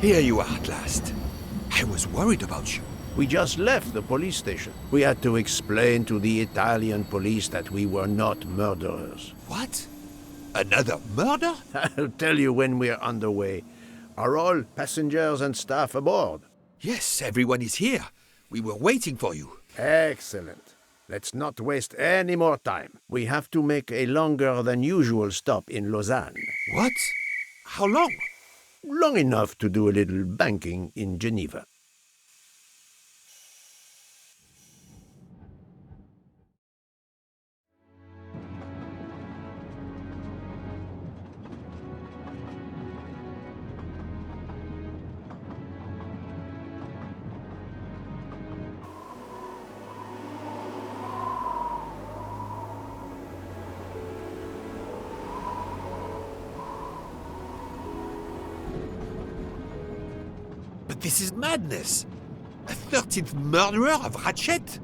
Here you are at last. I was worried about you. We just left the police station. We had to explain to the Italian police that we were not murderers. What? Another murder? I'll tell you when we're underway. Are all passengers and staff aboard? Yes, everyone is here. We were waiting for you. Excellent. Let's not waste any more time. We have to make a longer than usual stop in Lausanne. What? How long? Long enough to do a little banking in Geneva. But this is madness. A 13th murderer of Ratchet?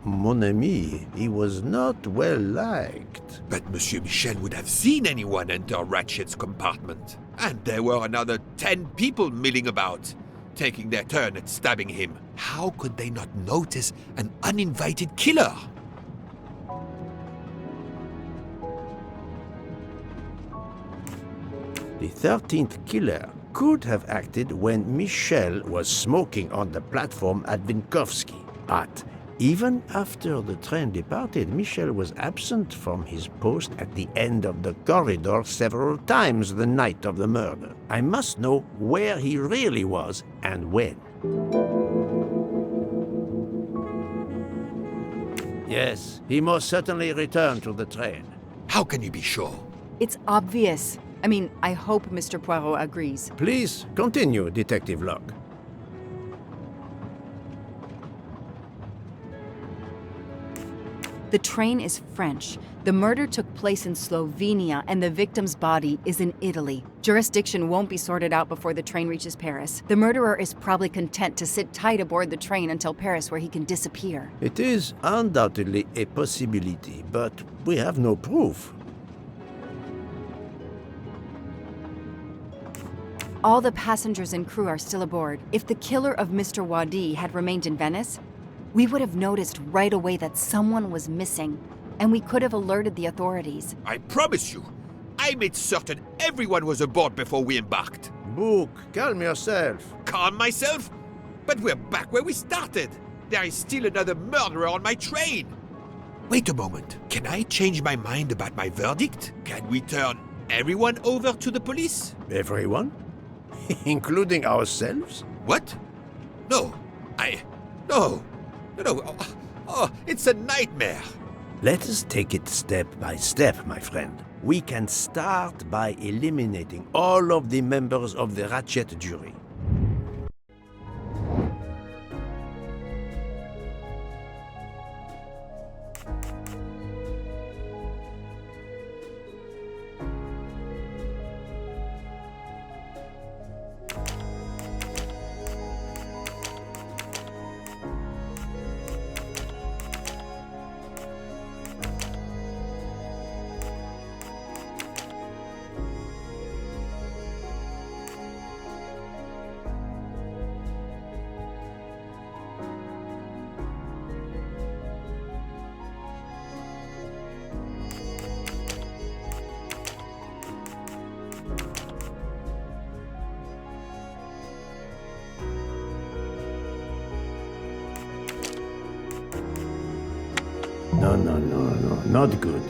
Mon ami, he was not well liked. But Monsieur Michel would have seen anyone enter Ratchet's compartment. And there were another 10 people milling about, taking their turn at stabbing him. How could they not notice an uninvited killer? The 13th killer could have acted when Michel was smoking on the platform at Vinkovsky. But even after the train departed, Michel was absent from his post at the end of the corridor several times the night of the murder. I must know where he really was and when. Yes, he most certainly returned to the train. How can you be sure? It's obvious. I mean, I hope Mr. Poirot agrees. Please continue, Detective Locke. The train is French. The murder took place in Slovenia, and the victim's body is in Italy. Jurisdiction won't be sorted out before the train reaches Paris. The murderer is probably content to sit tight aboard the train until Paris, where he can disappear. It is undoubtedly a possibility, but we have no proof. All the passengers and crew are still aboard. If the killer of Mr. Wadi had remained in Venice, we would have noticed right away that someone was missing, and we could have alerted the authorities. I promise you, I made certain everyone was aboard before we embarked. Book, calm yourself. Calm myself? But we're back where we started. There is still another murderer on my train. Wait a moment. Can I change my mind about my verdict? Can we turn everyone over to the police? Everyone? Including ourselves? What? No. No. It's a nightmare. Let us take it step by step, my friend. We can start by eliminating all of the members of the Ratchet jury. No, not good.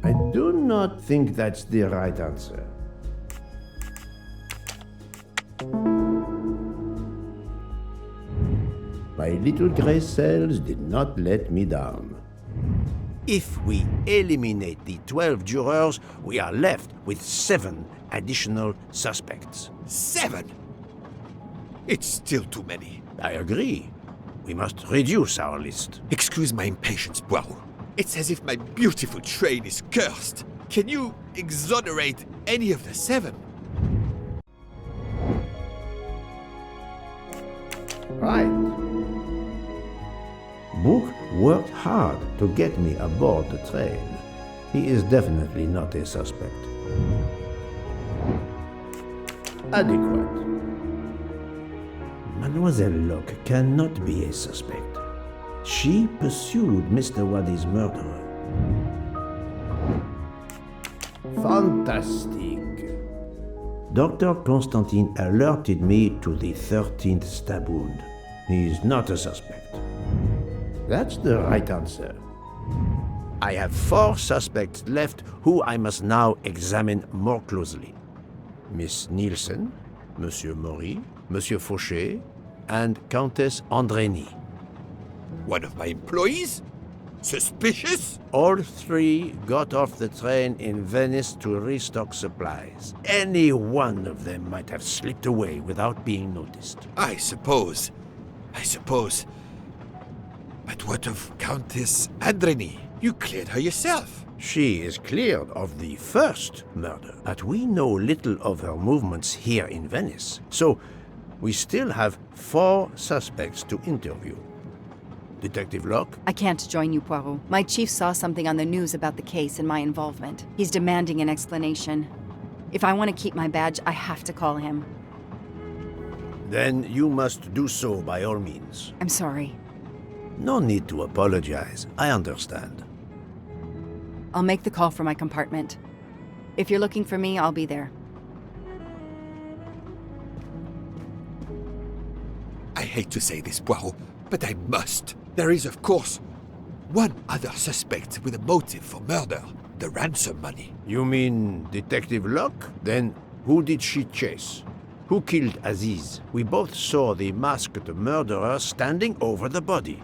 I do not think that's the right answer. My little gray cells did not let me down. If we eliminate the 12 jurors, we are left with 7 additional suspects. 7? It's still too many. I agree. We must reduce our list. Excuse my impatience, Poirot. It's as if my beautiful train is cursed. Can you exonerate any of the 7. Right. Book worked hard to get me aboard the train. He is definitely not a suspect. Adequate. Mademoiselle Locke cannot be a suspect. She pursued Mr. Waddy's murderer. Fantastic. Dr. Constantine alerted me to the 13th stab wound. He is not a suspect. That's the right answer. I have 4 suspects left who I must now examine more closely. Miss Nielsen, Monsieur Maury, Monsieur Fauché, and Countess Andrény. One of my employees? Suspicious? All 3 got off the train in Venice to restock supplies. Any one of them might have slipped away without being noticed. I suppose. But what of Countess Andrény? You cleared her yourself. She is cleared of the first murder, but we know little of her movements here in Venice. So, we still have 4 suspects to interview. Detective Locke? I can't join you, Poirot. My chief saw something on the news about the case and my involvement. He's demanding an explanation. If I want to keep my badge, I have to call him. Then you must do so by all means. I'm sorry. No need to apologize. I understand. I'll make the call from my compartment. If you're looking for me, I'll be there. I hate to say this, Poirot, but I must. There is, of course, one other suspect with a motive for murder. The ransom money. You mean Detective Locke? Then who did she chase? Who killed Aziz? We both saw the masked murderer standing over the body.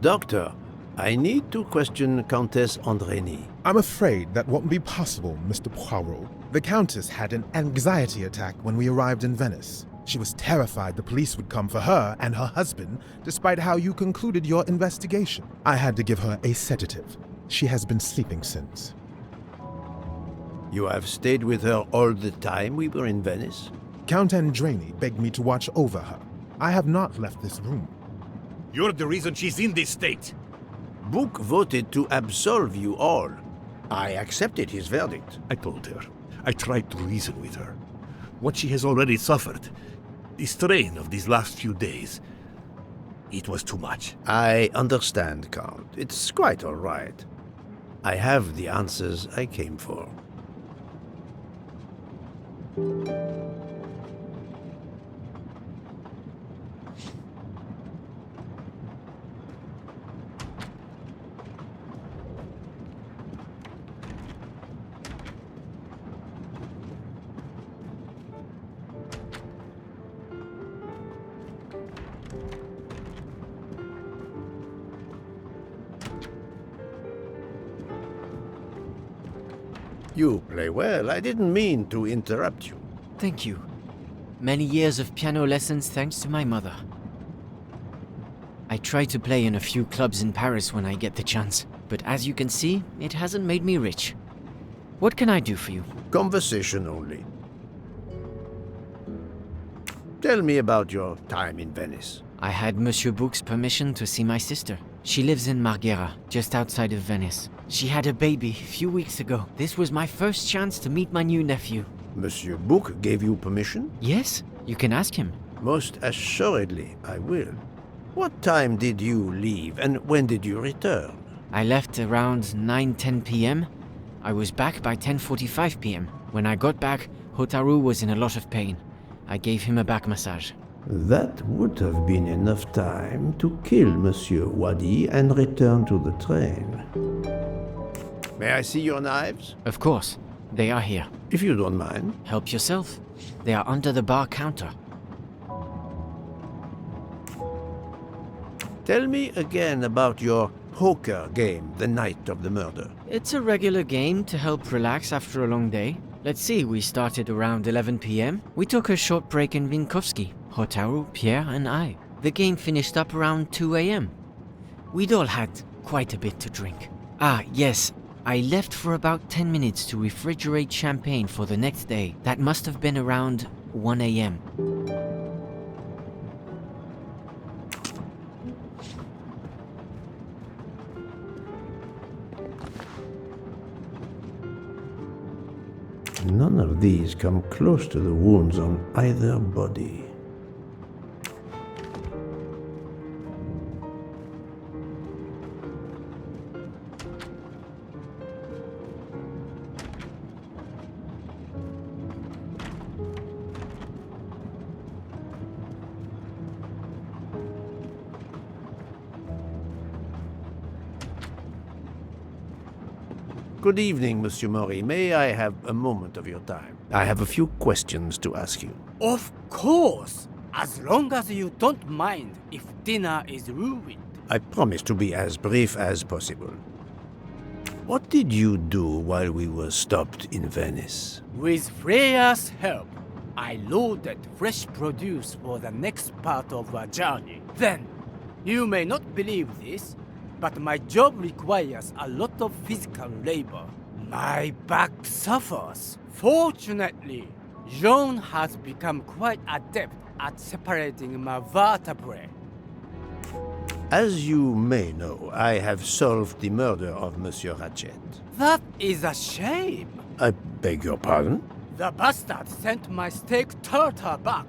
Doctor, I need to question Countess Andrény. I'm afraid that won't be possible, Mr. Poirot. The Countess had an anxiety attack when we arrived in Venice. She was terrified the police would come for her and her husband, despite how you concluded your investigation. I had to give her a sedative. She has been sleeping since. You have stayed with her all the time we were in Venice? Count Andrény begged me to watch over her. I have not left this room. You're the reason she's in this state. Book voted to absolve you all. I accepted his verdict. I told her. I tried to reason with her. What she has already suffered, the strain of these last few days, it was too much. I understand, Count. It's quite all right. I have the answers I came for. You play well. I didn't mean to interrupt you. Thank you. Many years of piano lessons thanks to my mother. I try to play in a few clubs in Paris when I get the chance, but as you can see, it hasn't made me rich. What can I do for you? Conversation only. Tell me about your time in Venice. I had Monsieur Book's permission to see my sister. She lives in Marghera, just outside of Venice. She had a baby a few weeks ago. This was my first chance to meet my new nephew. Monsieur Book gave you permission? Yes, you can ask him. Most assuredly, I will. What time did you leave, and when did you return? I left around 9:10 p.m. I was back by 10:45 p.m. When I got back, Hotaru was in a lot of pain. I gave him a back massage. That would have been enough time to kill Monsieur Wadi and return to the train. May I see your knives? Of course, they are here. If you don't mind. Help yourself. They are under the bar counter. Tell me again about your poker game the night of the murder. It's a regular game to help relax after a long day. Let's see, we started around 11 p.m. We took a short break in Vinkovsky, Hotaru, Pierre and I. The game finished up around 2 a.m. We'd all had quite a bit to drink. Ah, yes, I left for about 10 minutes to refrigerate champagne for the next day. That must have been around 1 a.m. None of these come close to the wounds on either body. Good evening, Monsieur Mori. May I have a moment of your time? I have a few questions to ask you. Of course, as long as you don't mind if dinner is ruined. I promise to be as brief as possible. What did you do while we were stopped in Venice? With Freya's help, I loaded fresh produce for the next part of our journey. Then, you may not believe this, but my job requires a lot of physical labor. My back suffers. Fortunately, Jean has become quite adept at separating my vertebrae. As you may know, I have solved the murder of Monsieur Ratchet. That is a shame. I beg your pardon? The bastard sent my steak tartar back,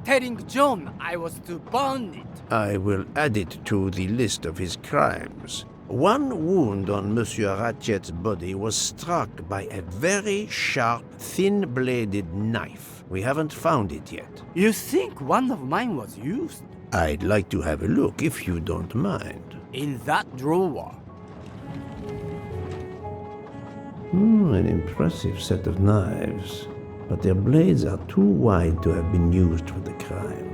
telling John I was to burn it. I will add it to the list of his crimes. One wound on Monsieur Ratchet's body was struck by a very sharp, thin-bladed knife. We haven't found it yet. You think one of mine was used? I'd like to have a look if you don't mind. In that drawer. An impressive set of knives, but their blades are too wide to have been used for the crime.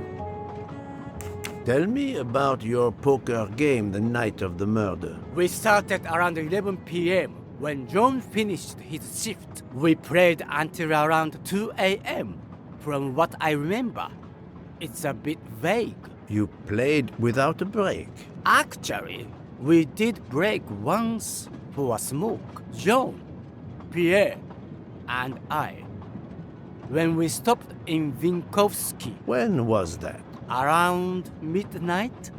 Tell me about your poker game the night of the murder. We started around 11 p.m. when John finished his shift. We played until around 2 a.m. From what I remember, it's a bit vague. You played without a break. Actually, we did break once for a smoke. John, Pierre, and I. When we stopped in Vinkovsky. When was that? Around midnight?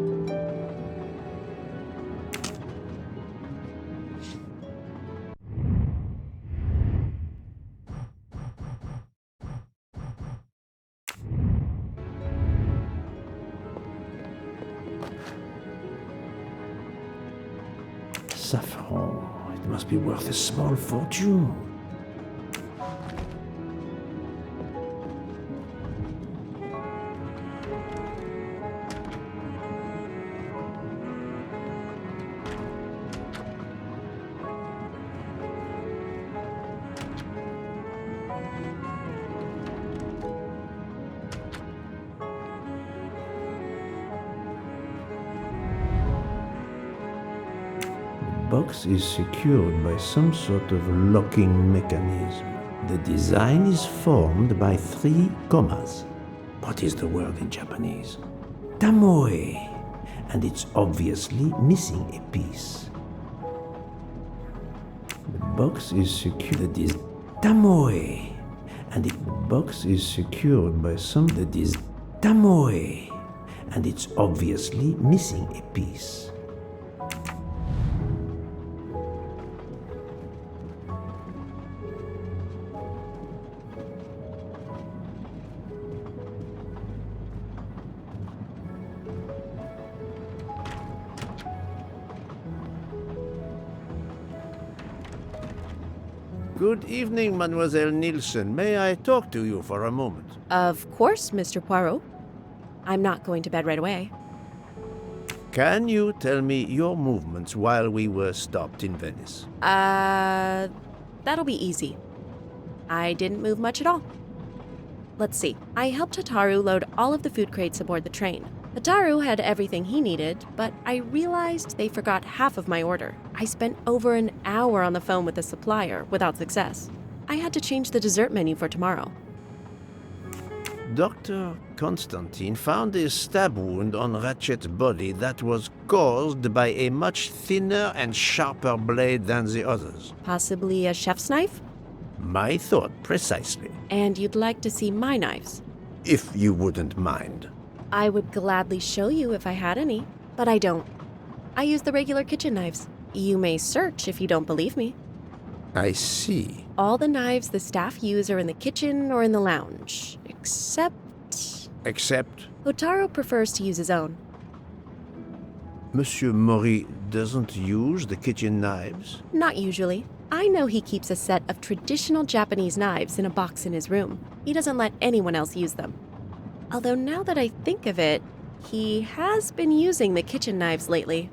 Saffron. It must be worth a small fortune. The box is secured by some sort of locking mechanism. The design is formed by 3 commas. What is the word in Japanese? Tamoe. And it's obviously missing a piece. The box is secured. Tamoe. And the box is secured by some. Tamoe. And it's obviously missing a piece. Good evening, Mademoiselle Nielsen. May I talk to you for a moment? Of course, Mr. Poirot. I'm not going to bed right away. Can you tell me your movements while we were stopped in Venice? That'll be easy. I didn't move much at all. Let's see. I helped Hataru load all of the food crates aboard the train. Hataru had everything he needed, but I realized they forgot half of my order. I spent over an hour on the phone with the supplier without success. I had to change the dessert menu for tomorrow. Dr. Constantine found a stab wound on Ratchet's body that was caused by a much thinner and sharper blade than the others. Possibly a chef's knife? My thought, precisely. And you'd like to see my knives? If you wouldn't mind. I would gladly show you if I had any, but I don't. I use the regular kitchen knives. You may search if you don't believe me. I see. All the knives the staff use are in the kitchen or in the lounge, except... Except? Hotaro prefers to use his own. Monsieur Mori doesn't use the kitchen knives? Not usually. I know he keeps a set of traditional Japanese knives in a box in his room. He doesn't let anyone else use them. Although now that I think of it, he has been using the kitchen knives lately.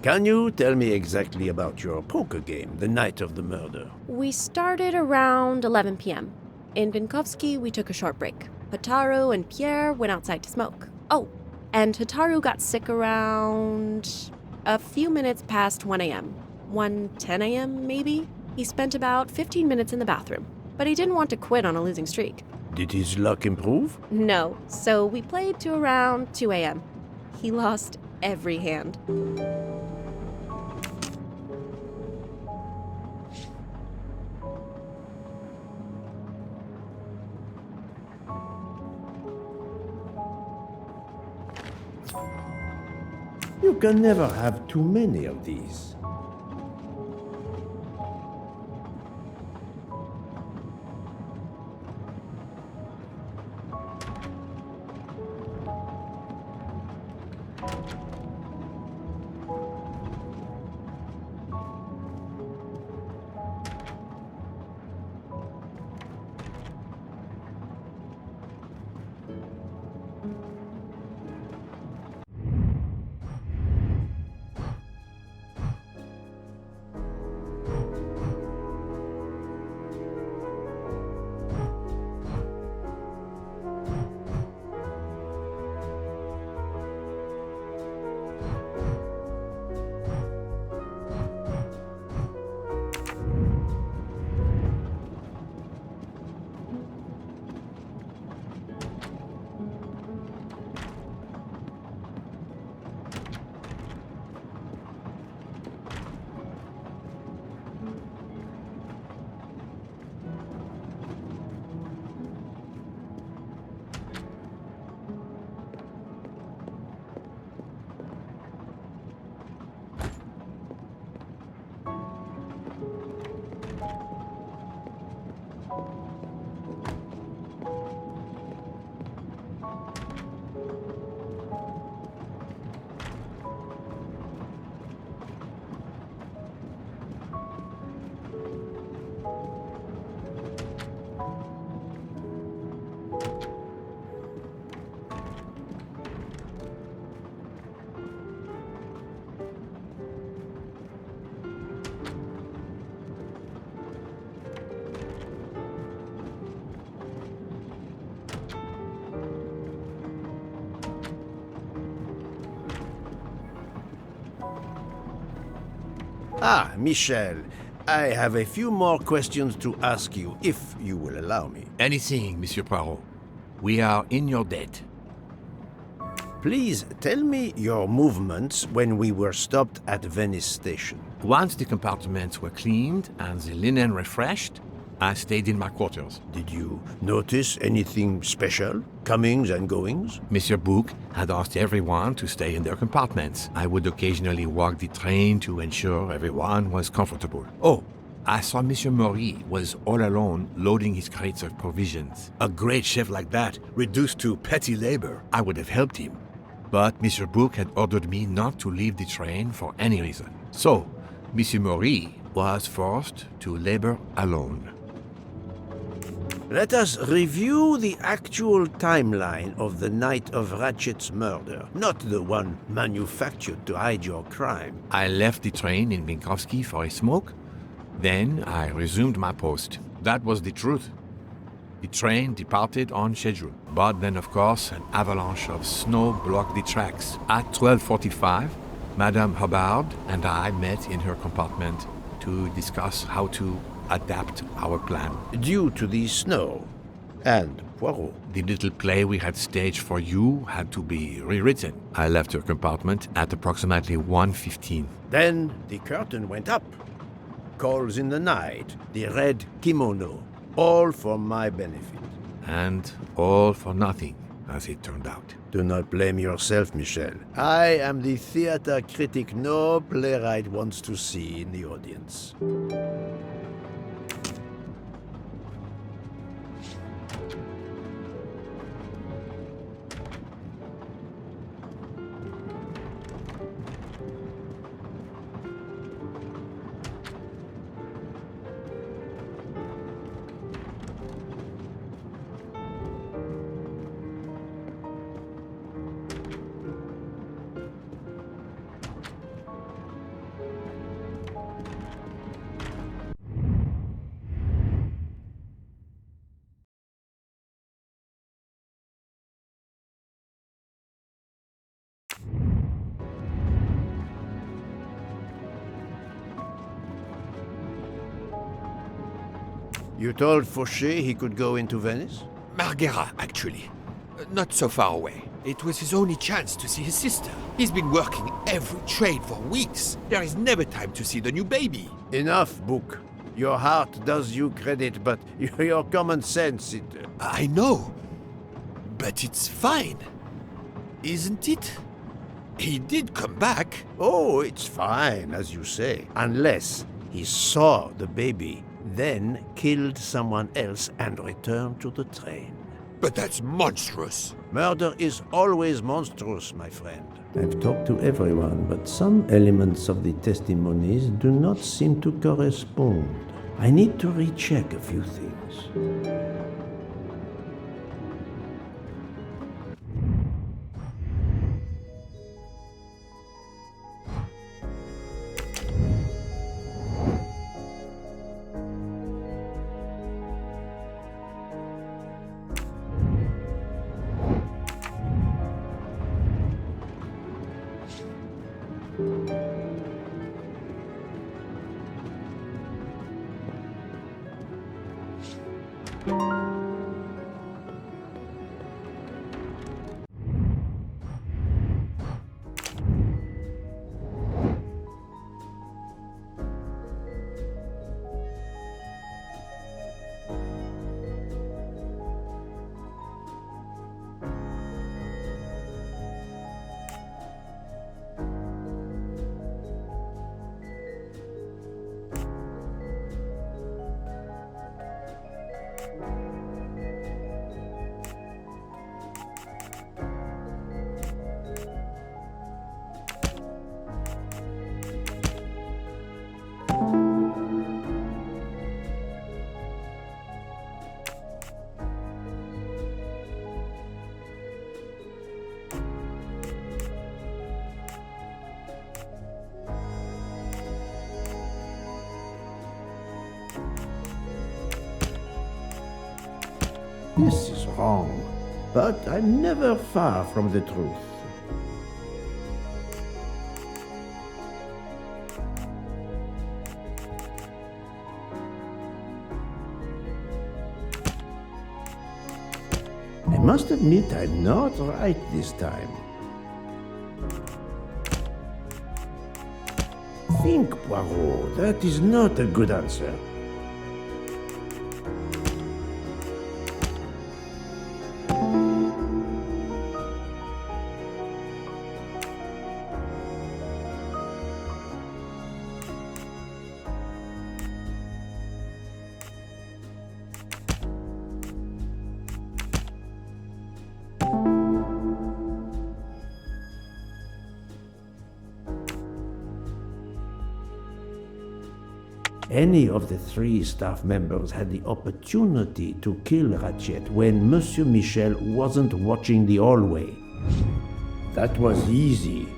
Can you tell me exactly about your poker game the night of the murder? We started around 11 p.m. In Vinkovsky, we took a short break. Hataru and Pierre went outside to smoke. Oh, and Hataru got sick around a few minutes past 1 a.m. 1:10 a.m. maybe? He spent about 15 minutes in the bathroom, but he didn't want to quit on a losing streak. Did his luck improve? No, so we played to around 2 a.m. He lost every hand. You can never have too many of these. Ah, Michel, I have a few more questions to ask you, if you will allow me. Anything, Monsieur Poirot. We are in your debt. Please tell me your movements when we were stopped at Venice Station. Once the compartments were cleaned and the linen refreshed, I stayed in my quarters. Did you notice anything special? Comings and goings? Monsieur Bouc had asked everyone to stay in their compartments. I would occasionally walk the train to ensure everyone was comfortable. Oh, I saw Monsieur Mori was all alone loading his crates of provisions. A great chef like that, reduced to petty labor, I would have helped him. But Monsieur Bouc had ordered me not to leave the train for any reason. So, Monsieur Mori was forced to labor alone. Let us review the actual timeline of the night of Ratchet's murder, not the one manufactured to hide your crime. I left the train in Minkowski for a smoke. Then I resumed my post. That was the truth. The train departed on schedule. But then, of course, an avalanche of snow blocked the tracks. At 12:45, Madame Hubbard and I met in her compartment to discuss how to adapt our plan. Due to the snow and Poirot. The little play we had staged for you had to be rewritten. I left her compartment at approximately 1:15. Then the curtain went up. Calls in the night, the red kimono, all for my benefit. And all for nothing, as it turned out. Do not blame yourself, Michel. I am the theater critic no playwright wants to see in the audience. You told Fauché he could go into Venice? Marghera, actually. Not so far away. It was his only chance to see his sister. He's been working every trade for weeks. There is never time to see the new baby. Enough, Book. Your heart does you credit, but your common sense, I know. But it's fine. Isn't it? He did come back. Oh, it's fine, as you say. Unless he saw the baby, then killed someone else and returned to the train. But that's monstrous. Murder is always monstrous, my friend. I've talked to everyone, but some elements of the testimonies do not seem to correspond. I need to recheck a few things. This is wrong, but I'm never far from the truth. I must admit I'm not right this time. Think, Poirot, that is not a good answer. Any of the three staff members had the opportunity to kill Ratchet when Monsieur Michel wasn't watching the hallway. That was easy.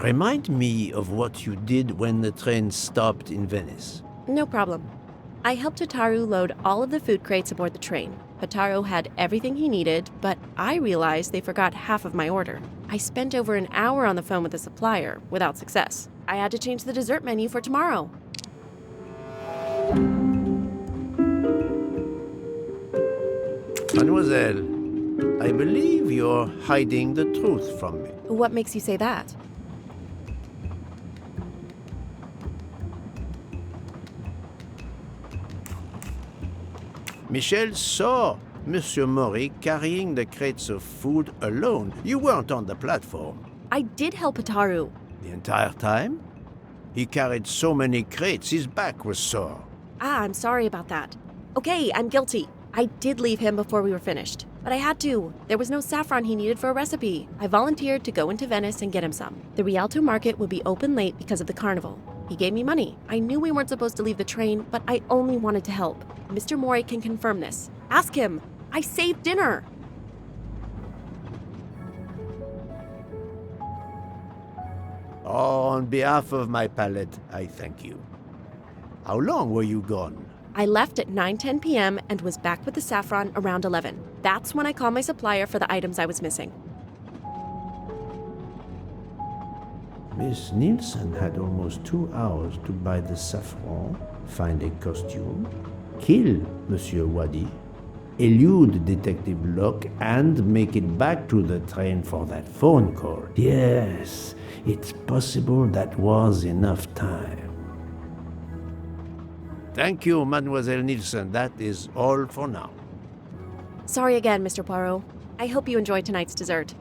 Remind me of what you did when the train stopped in Venice. No problem. I helped Hotaru load all of the food crates aboard the train. Hotaru had everything he needed, but I realized they forgot half of my order. I spent over an hour on the phone with the supplier, without success. I had to change the dessert menu for tomorrow. Mademoiselle, I believe you're hiding the truth from me. What makes you say that? Michel saw Monsieur Maury carrying the crates of food alone. You weren't on the platform. I did help Hotaru. The entire time? He carried so many crates, his back was sore. I'm sorry about that. Okay, I'm guilty. I did leave him before we were finished, but I had to. There was no saffron he needed for a recipe. I volunteered to go into Venice and get him some. The Rialto market would be open late because of the carnival. He gave me money. I knew we weren't supposed to leave the train, but I only wanted to help. Mr. Mori can confirm this. Ask him. I saved dinner. On behalf of my palate, I thank you. How long were you gone? I left at 9:10 p.m. and was back with the saffron around 11. That's when I called my supplier for the items I was missing. Miss Nielsen had almost 2 hours to buy the saffron, find a costume, kill Monsieur Wadi, elude Detective Locke, and make it back to the train for that phone call. Yes, it's possible that was enough time. Thank you, Mademoiselle Nielsen. That is all for now. Sorry again, Mr. Poirot. I hope you enjoyed tonight's dessert.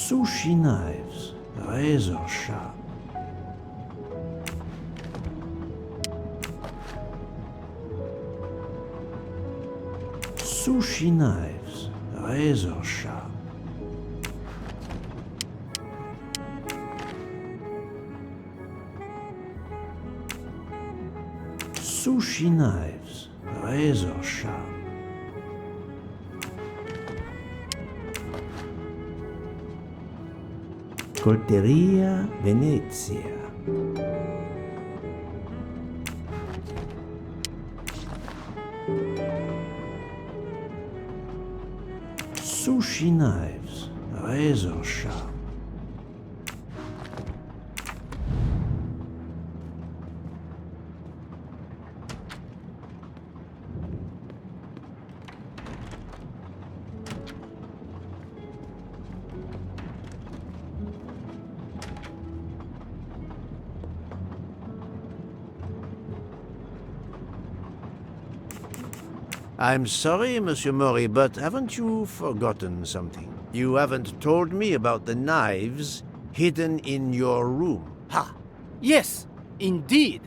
Sushi knives, razor sharp. Sushi knives, razor sharp. Sushi knives, razor sharp. Colteria Venezia. Sushi knives, razor sharp. I'm sorry, Monsieur Mori, but haven't you forgotten something? You haven't told me about the knives hidden in your room. Ha! Yes, indeed.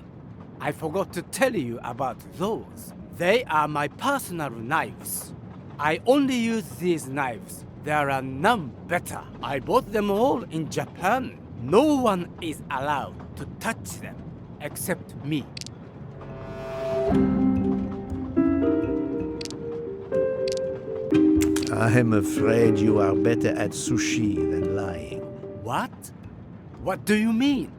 I forgot to tell you about those. They are my personal knives. I only use these knives. There are none better. I bought them all in Japan. No one is allowed to touch them except me. I'm afraid you are better at sushi than lying. What? What do you mean?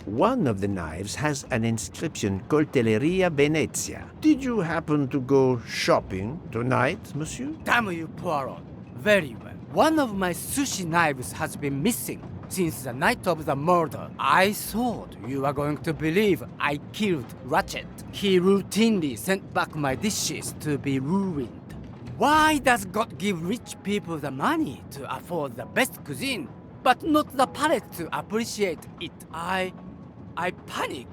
One of the knives has an inscription Coltelleria Venezia. Did you happen to go shopping tonight, monsieur? Damn you, Poirot. Very well. One of my sushi knives has been missing since the night of the murder. I thought you were going to believe I killed Ratchet. He routinely sent back my dishes to be ruined. Why does God give rich people the money to afford the best cuisine, but not the palate to appreciate it? I panicked.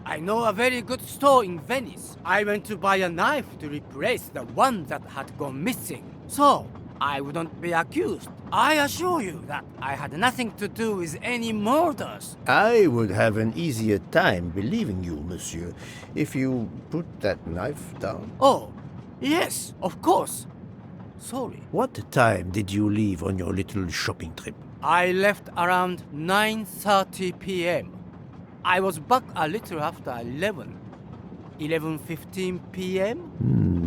I know a very good store in Venice. I went to buy a knife to replace the one that had gone missing, so I wouldn't be accused. I assure you that I had nothing to do with any murders. I would have an easier time believing you, monsieur, if you put that knife down. Oh, yes, of course. Sorry. What time did you leave on your little shopping trip? I left around 9:30 p.m. I was back a little after 11:15 p.m.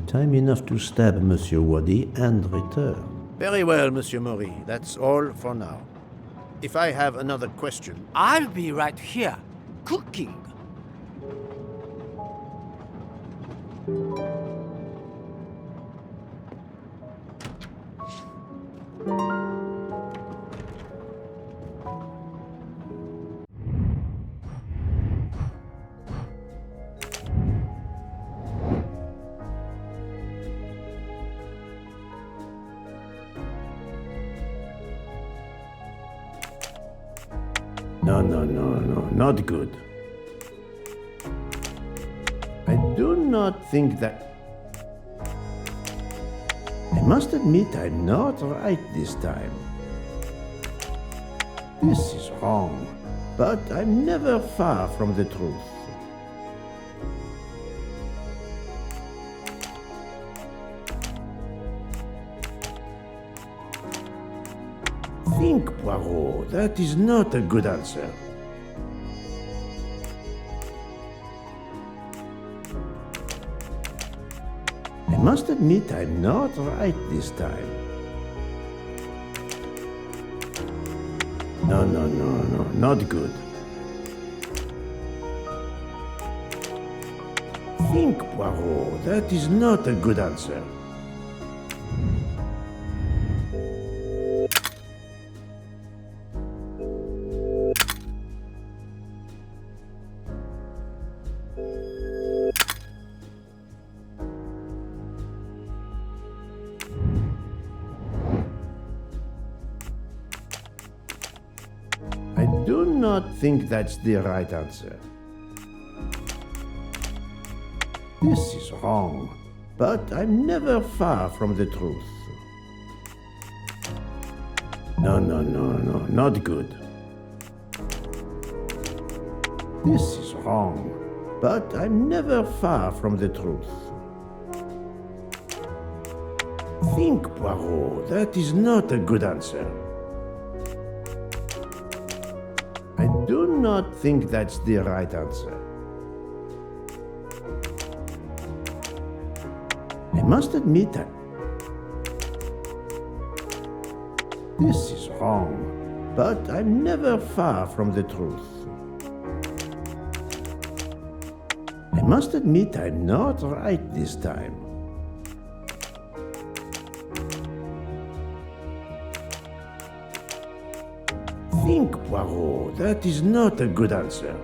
Time enough to stab Monsieur Waddy and return. Very well, Monsieur Maury. That's all for now. If I have another question... I'll be right here, cooking. No, not good. I do not think that... I must admit I'm not right this time. This is wrong, but I'm never far from the truth. Think, Poirot, that is not a good answer. I must admit I'm not right this time. No, not good. Think, Poirot, that is not a good answer. I do not think that's the right answer. This is wrong, but I'm never far from the truth. No, not good. This is wrong, but I'm never far from the truth. Think, Poirot, that is not a good answer. I do not think that's the right answer. I must admit that this is wrong, but I'm never far from the truth. I must admit I'm not right this time. Think, Poirot, that is not a good answer.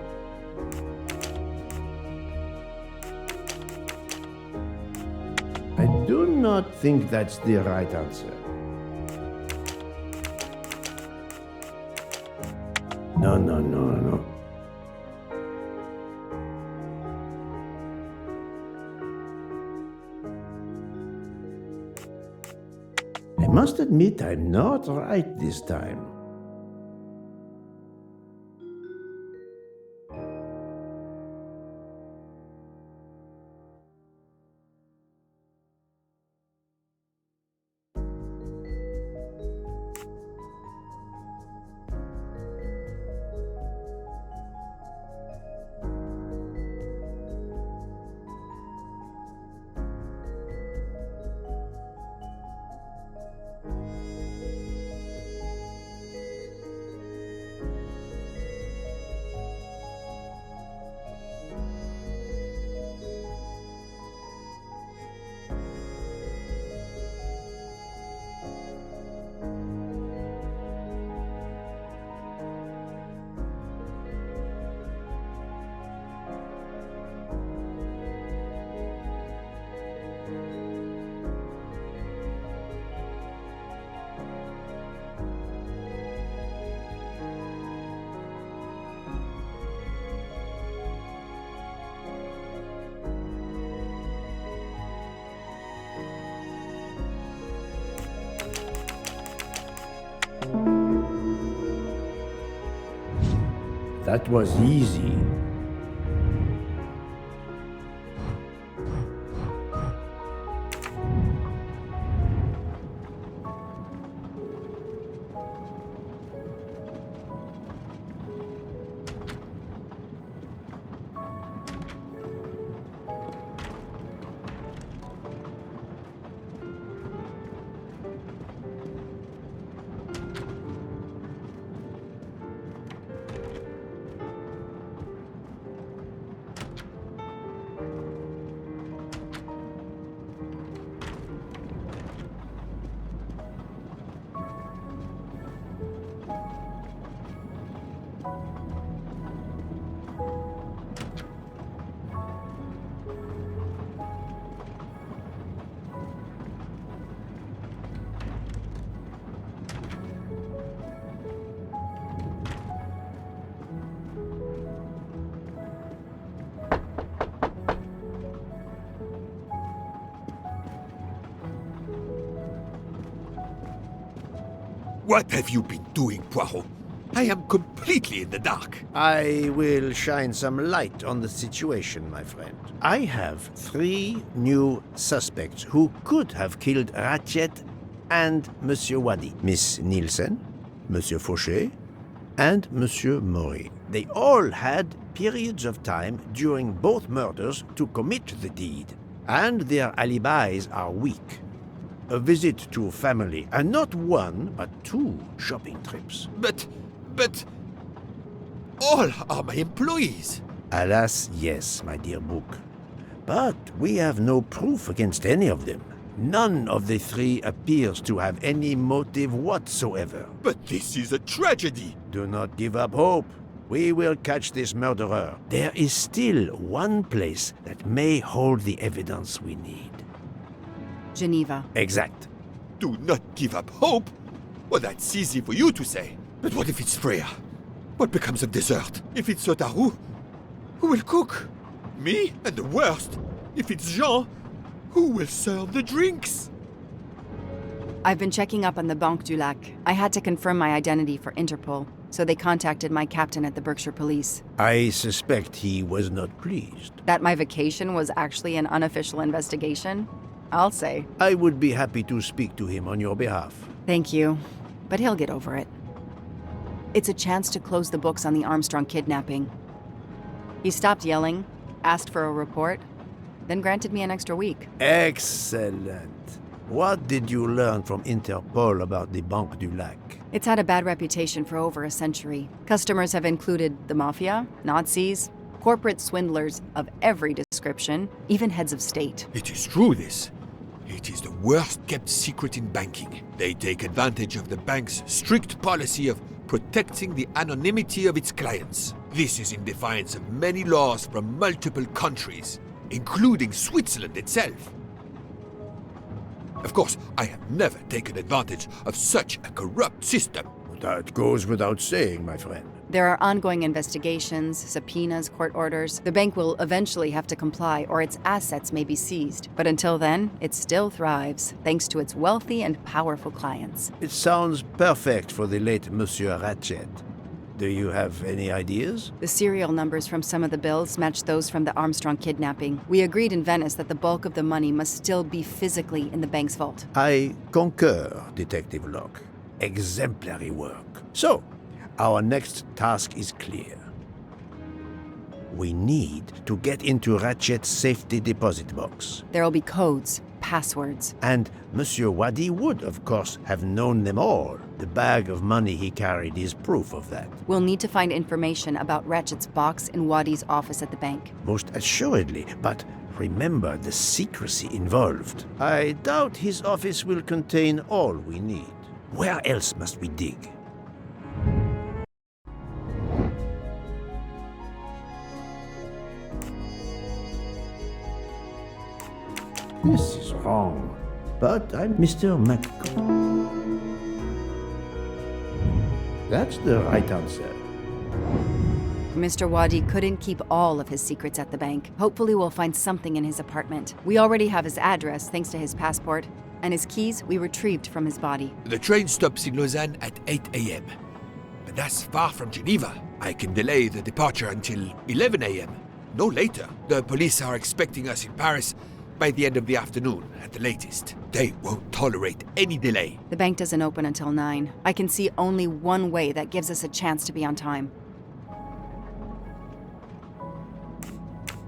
I do not think that's the right answer. No. I must admit I'm not right this time. That was easy. What have you been doing, Poirot? I am completely in the dark. I will shine some light on the situation, my friend. I have 3 new suspects who could have killed Ratchet and Monsieur Wadi. Miss Nielsen, Monsieur Fauché, and Monsieur Maury. They all had periods of time during both murders to commit the deed, and their alibis are weak. A visit to family, and not 1, but 2 shopping trips. But all are my employees. Alas, yes, my dear book. But we have no proof against any of them. None of the 3 appears to have any motive whatsoever. But this is a tragedy. Do not give up hope. We will catch this murderer. There is still one place that may hold the evidence we need. Geneva. Exact. Do not give up hope? Well, that's easy for you to say. But what if it's Freya? What becomes of dessert? If it's Sotaru, who will cook? Me? And the worst, if it's Jean, who will serve the drinks? I've been checking up on the Banque du Lac. I had to confirm my identity for Interpol, so they contacted my captain at the Berkshire Police. I suspect he was not pleased. That my vacation was actually an unofficial investigation? I'll say. I would be happy to speak to him on your behalf. Thank you, but he'll get over it. It's a chance to close the books on the Armstrong kidnapping. He stopped yelling, asked for a report, then granted me an extra week. Excellent. What did you learn from Interpol about the Banque du Lac? It's had a bad reputation for over a century. Customers have included the mafia, Nazis, corporate swindlers of every description, even heads of state. It is true, this. It is the worst kept secret in banking. They take advantage of the bank's strict policy of protecting the anonymity of its clients. This is in defiance of many laws from multiple countries, including Switzerland itself. Of course, I have never taken advantage of such a corrupt system. That goes without saying, my friend. There are ongoing investigations, subpoenas, court orders. The bank will eventually have to comply, or its assets may be seized. But until then, it still thrives, thanks to its wealthy and powerful clients. It sounds perfect for the late Monsieur Ratchet. Do you have any ideas? The serial numbers from some of the bills match those from the Armstrong kidnapping. We agreed in Venice that the bulk of the money must still be physically in the bank's vault. I concur, Detective Locke. Exemplary work. So, our next task is clear. We need to get into Ratchet's safety deposit box. There'll be codes, passwords. And Monsieur Wadi would, of course, have known them all. The bag of money he carried is proof of that. We'll need to find information about Ratchet's box in Wadi's office at the bank. Most assuredly, but remember the secrecy involved. I doubt his office will contain all we need. Where else must we dig? This is wrong, but I'm Mr. McCall. That's the right answer. Mr. Wadi couldn't keep all of his secrets at the bank. Hopefully we'll find something in his apartment. We already have his address thanks to his passport, and his keys we retrieved from his body. The train stops in Lausanne at 8 a.m. But that's far from Geneva. I can delay the departure until 11 a.m. No later. The police are expecting us in Paris by the end of the afternoon at the latest. They won't tolerate any delay. The bank doesn't open until 9. I can see only one way that gives us a chance to be on time.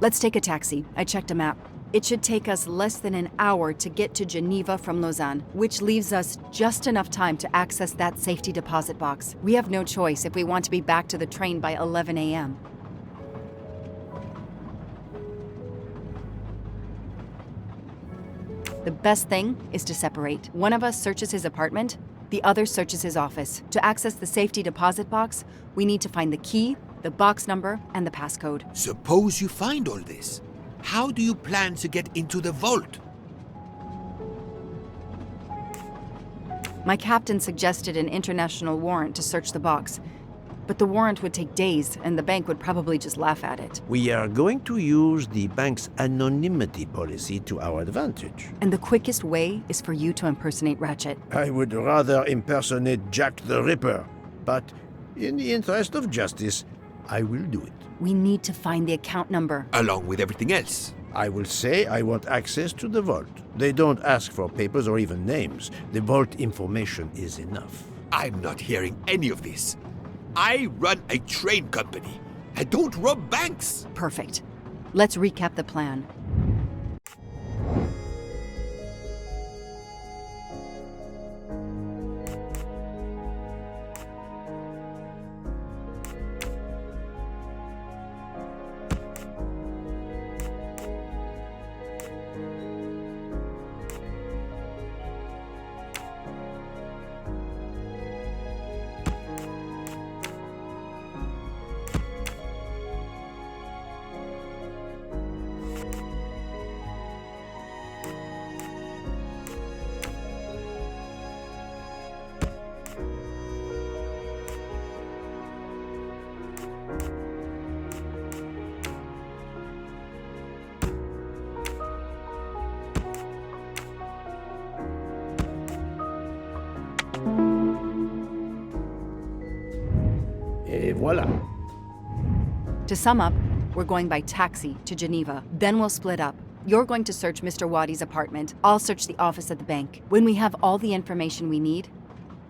Let's take a taxi. I checked a map. It should take us less than an hour to get to Geneva from Lausanne, which leaves us just enough time to access that safety deposit box. We have no choice if we want to be back to the train by 11 a.m. The best thing is to separate. One of us searches his apartment, the other searches his office. To access the safety deposit box, we need to find the key, the box number, and the passcode. Suppose you find all this. How do you plan to get into the vault? My captain suggested an international warrant to search the box, but the warrant would take days, and the bank would probably just laugh at it. We are going to use the bank's anonymity policy to our advantage. And the quickest way is for you to impersonate Ratchet. I would rather impersonate Jack the Ripper, but in the interest of justice, I will do it. We need to find the account number. Along with everything else. I will say I want access to the vault. They don't ask for papers or even names. The vault information is enough. I'm not hearing any of this. I run a train company. I don't rob banks. Perfect. Let's recap the plan. Et voilà. To sum up, we're going by taxi to Geneva. Then we'll split up. You're going to search Mr. Wadi's apartment. I'll search the office at the bank. When we have all the information we need,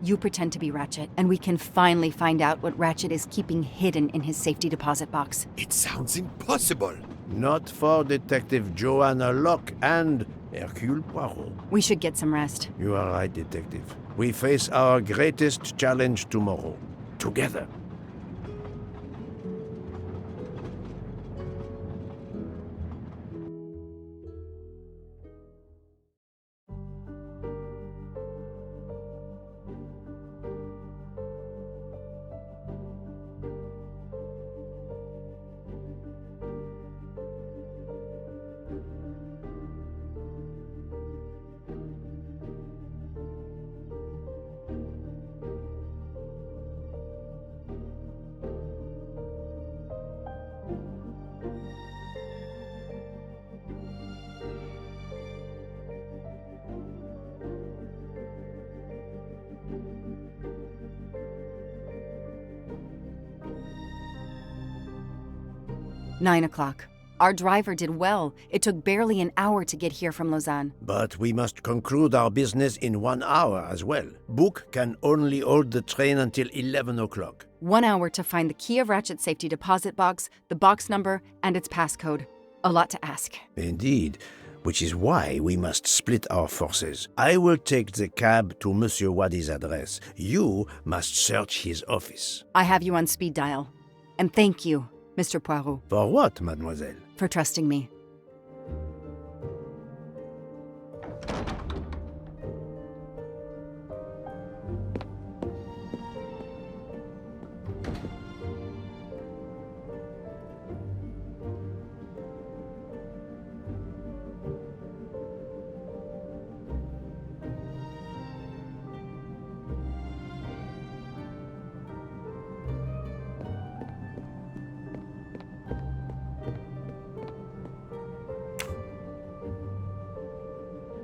you pretend to be Ratchet, and we can finally find out what Ratchet is keeping hidden in his safety deposit box. It sounds impossible. Not for Detective Joanna Locke and Hércules Poirot. We should get some rest. You are right, Detective. We face our greatest challenge tomorrow. Together. Nine o'clock. Our driver did well. It took barely an hour to get here from Lausanne. But we must conclude our business in 1 hour as well. Book can only hold the train until 11 o'clock. 1 hour to find the key of Ratchet's safety deposit box, the box number, and its passcode. A lot to ask. Indeed, which is why we must split our forces. I will take the cab to Monsieur Wadi's address. You must search his office. I have you on speed dial. And thank you, Mr. Poirot. For what, mademoiselle? For trusting me.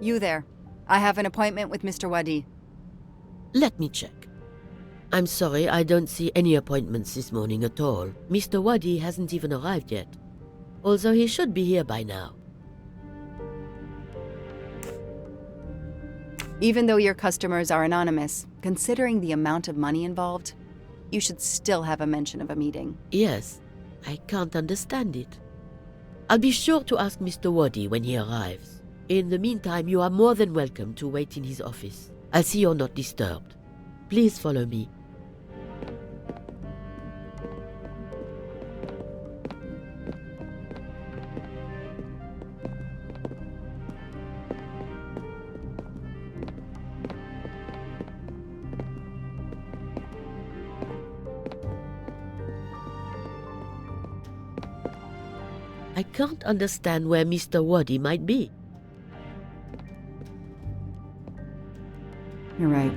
You there. I have an appointment with Mr. Wadi. Let me check. I'm sorry, I don't see any appointments this morning at all. Mr. Wadi hasn't even arrived yet. Although he should be here by now. Even though your customers are anonymous, considering the amount of money involved, you should still have a mention of a meeting. Yes, I can't understand it. I'll be sure to ask Mr. Wadi when he arrives. In the meantime, you are more than welcome to wait in his office. I'll see you're not disturbed. Please follow me. I can't understand where Mr. Wadi might be. You're right.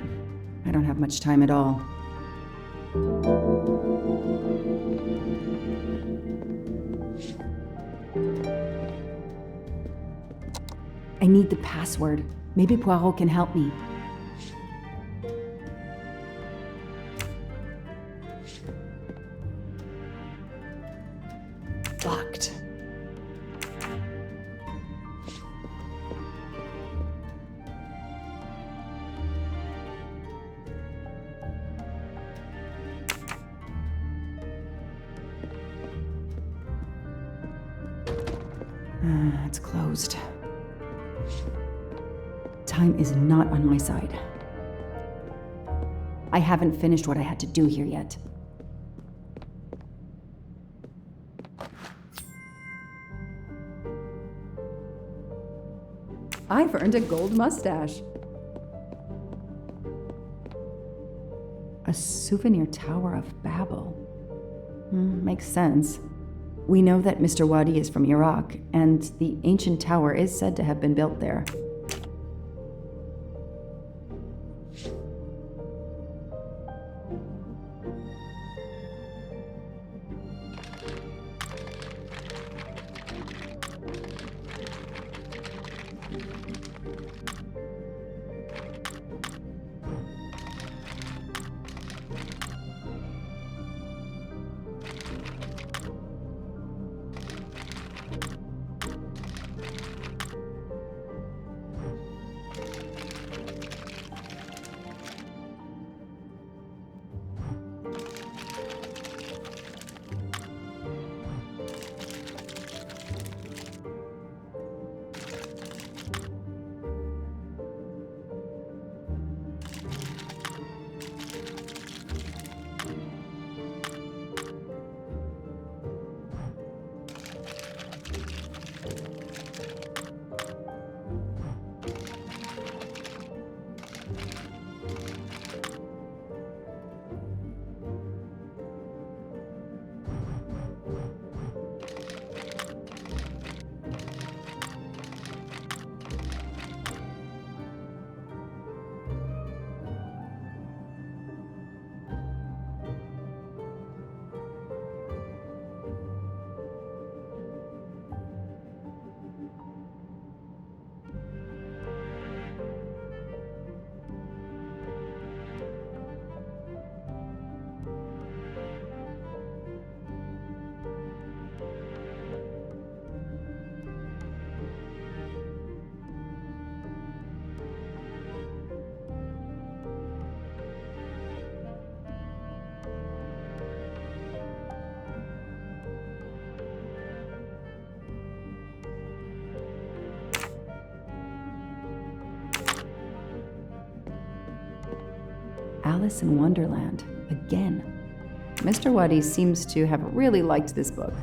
I don't have much time at all. I need the password. Maybe Poirot can help me. Locked. It's closed. Time is not on my side. I haven't finished what I had to do here yet. I've earned a gold mustache. A souvenir Tower of Babel. Makes sense. We know that Mr. Wadi is from Iraq, and the ancient tower is said to have been built there. Alice in Wonderland, again. Mr. Wadi seems to have really liked this book.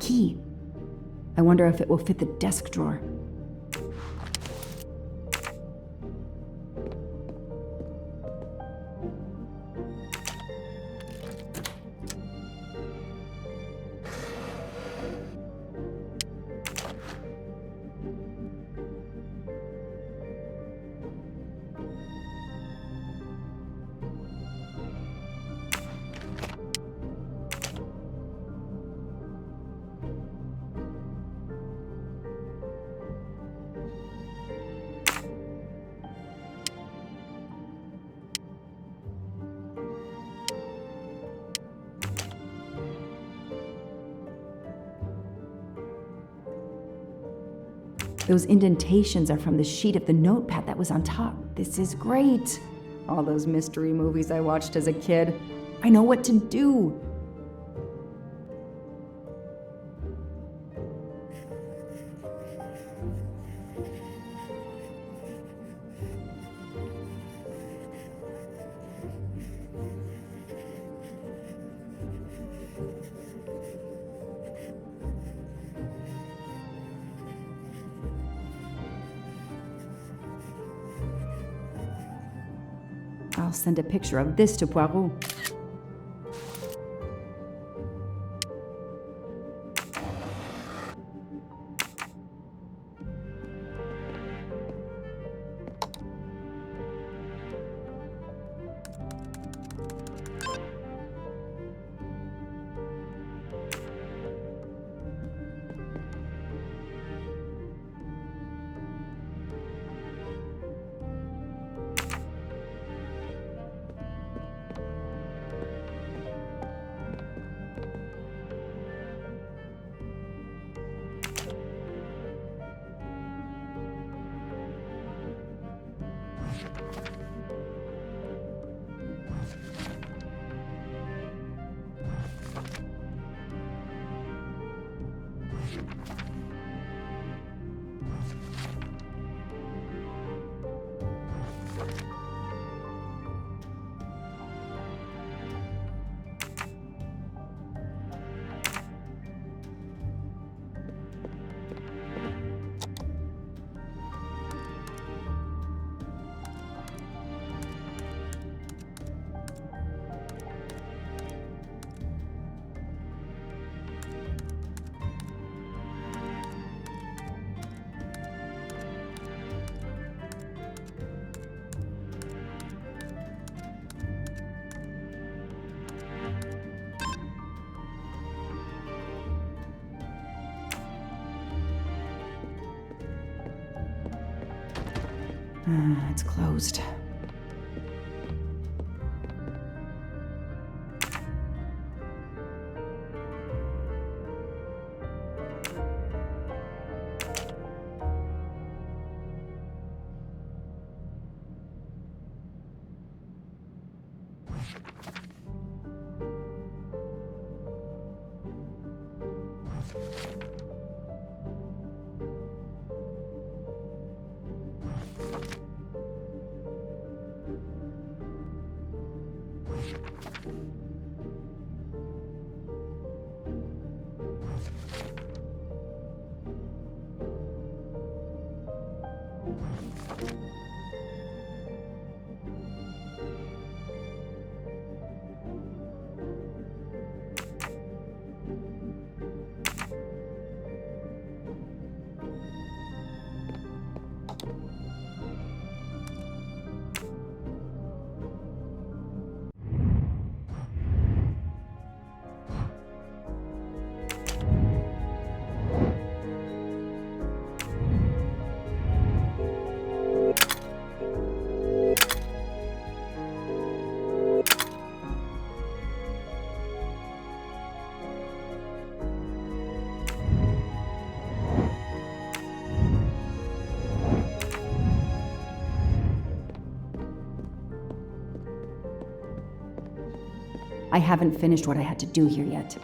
key. I wonder if it will fit the desk drawer. Those indentations are from the sheet of the notepad that was on top. This is great. All those mystery movies I watched as a kid. I know what to do. I'll send a picture of this to Poirot. It's closed. I haven't finished what I had to do here yet.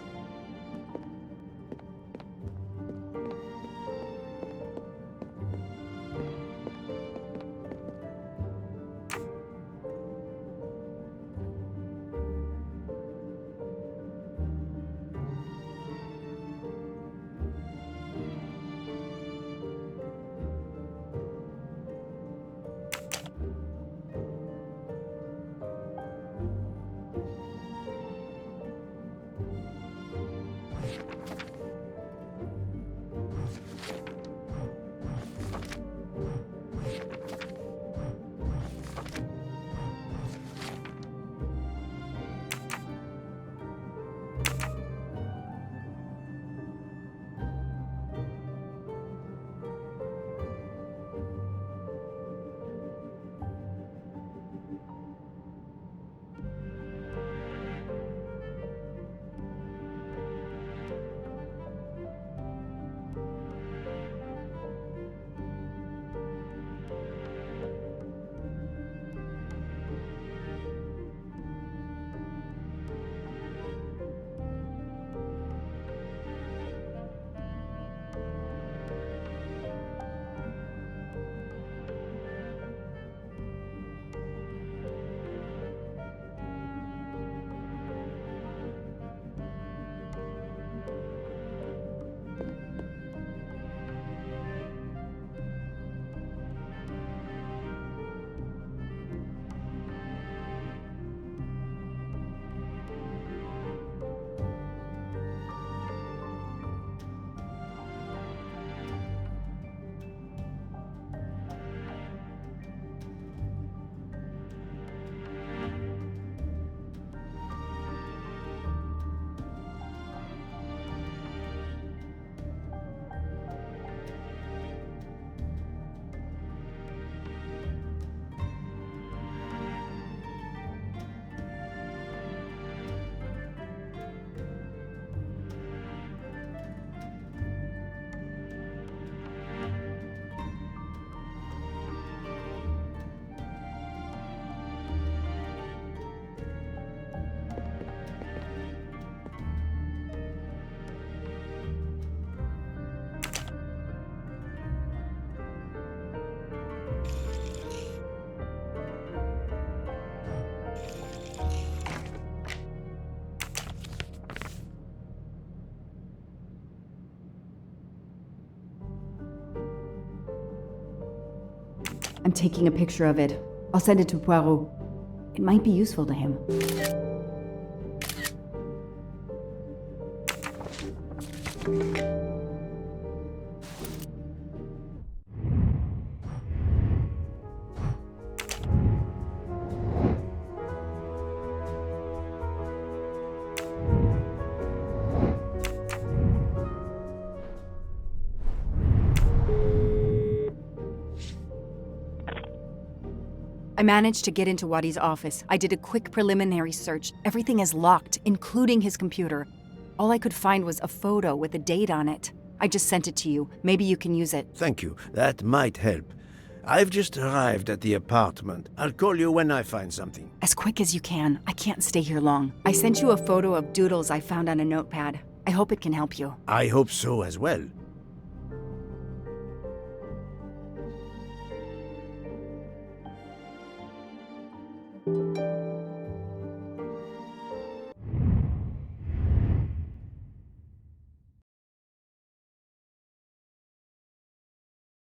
I'm taking a picture of it. I'll send it to Poirot. It might be useful to him. I managed to get into Wadi's office. I did a quick preliminary search. Everything is locked, including his computer. All I could find was a photo with a date on it. I just sent it to you. Maybe you can use it. Thank you. That might help. I've just arrived at the apartment. I'll call you when I find something. As quick as you can. I can't stay here long. I sent you a photo of doodles I found on a notepad. I hope it can help you. I hope so as well.